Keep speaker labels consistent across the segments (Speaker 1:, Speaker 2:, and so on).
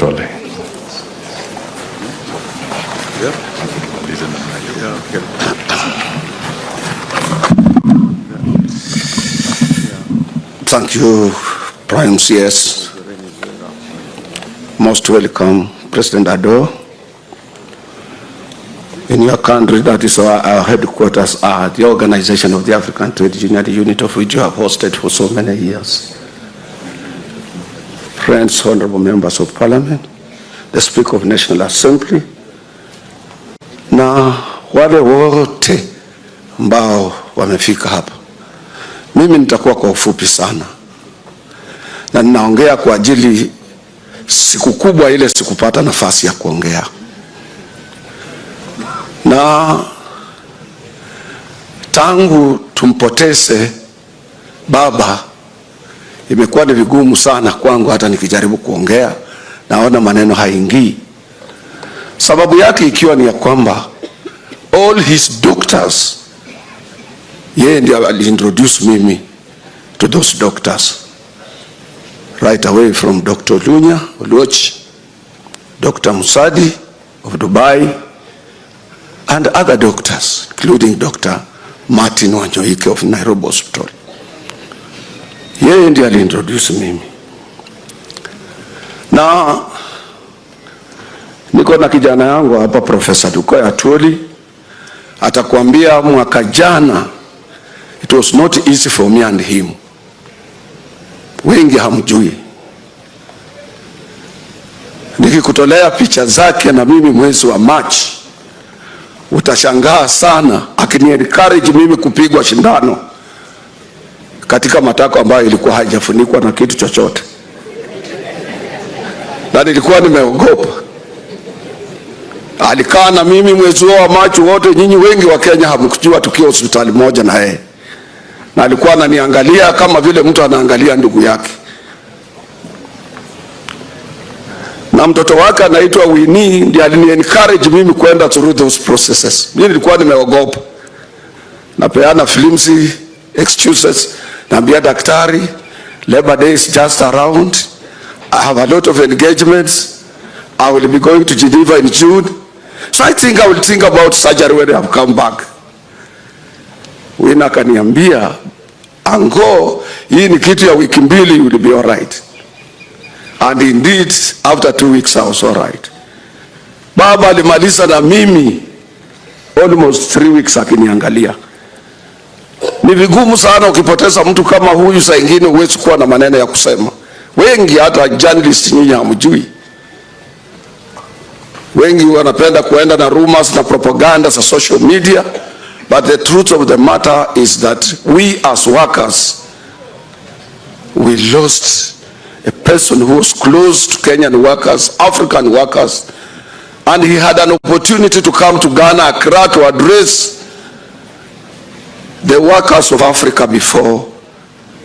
Speaker 1: Atwoli.
Speaker 2: Thank you, Prime CS. Most welcome, President Ado. In your country, that is our headquarters are the Organization of the African Trade Union, the unit of which you have hosted for so many years. Friends, honorable members of Parliament, the Speaker of National Assembly, na wale wote ambao wamefika hapa. Mimi nitakuwa kwa ufupi sana, na ninaongea kwa ajili siku kubwa ile sikupata nafasi ya kuongea. Na tangu tumpoteze baba, imekuwa ni vigumu sana kwangu hata nikijaribu kuongea, naona maneno haingii. Sababu yake ikiwa ni ya kwamba all his doctors, yeye ndiye aliintroduce mimi to those doctors right away, from Dr. Lunya Oluoch, Dr. Musadi of Dubai, and other doctors, including Dr. Martin Wanyoike of Nairobi Hospital. Yeye ndiye aliintroduce mimi. Na niko na kijana yangu hapa, Professor Atwoli, atakwambia mwaka jana it was not easy for me and him. Wengi hamjui. Nikikutolea picha zake na mimi mwezi wa March, utashangaa sana, akini-encourage mimi kupigwa shindano katika matako ambayo ilikuwa haijafunikwa na kitu chochote. Na nilikuwa nimeogopa. Alikaa na mimi mwezi wa March wote, nyinyi wengi wa Kenya hamkujua tukiwa hospitali moja na yeye. Na alikuwa ananiangalia kama vile mtu anaangalia ndugu yake. Na mtoto wake anaitwa Winnie ndiye alini-encourage mimi kwenda through those processes. Mimi nilikuwa nimeogopa. Napeana flimsy excuses, naambia daktari, Labor Day is just around, I have a lot of engagements, I will be going to Geneva in June, so I think I will think about surgery when I have come back. Wina kaniambia, ango, hii ni kitu ya wiki mbili, you will be all right. And indeed, after 2 weeks, I was all right. Baba alimaliza na mimi almost 3 weeks akiniangalia. Ni vigumu sana ukipoteza mtu kama huyu, saa ingine huwezi kuwa na maneno ya kusema. Wengi hata journalists nyinyi hamjui. Wengi wanapenda kuenda na rumors na propaganda za social media, but the truth of the matter is that we as workers, we lost a person who was close to Kenyan workers, African workers, and he had an opportunity to come to Ghana, Accra, to address the workers of Africa before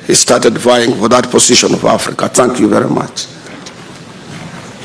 Speaker 2: he started vying for that position of Africa. Thank you very much.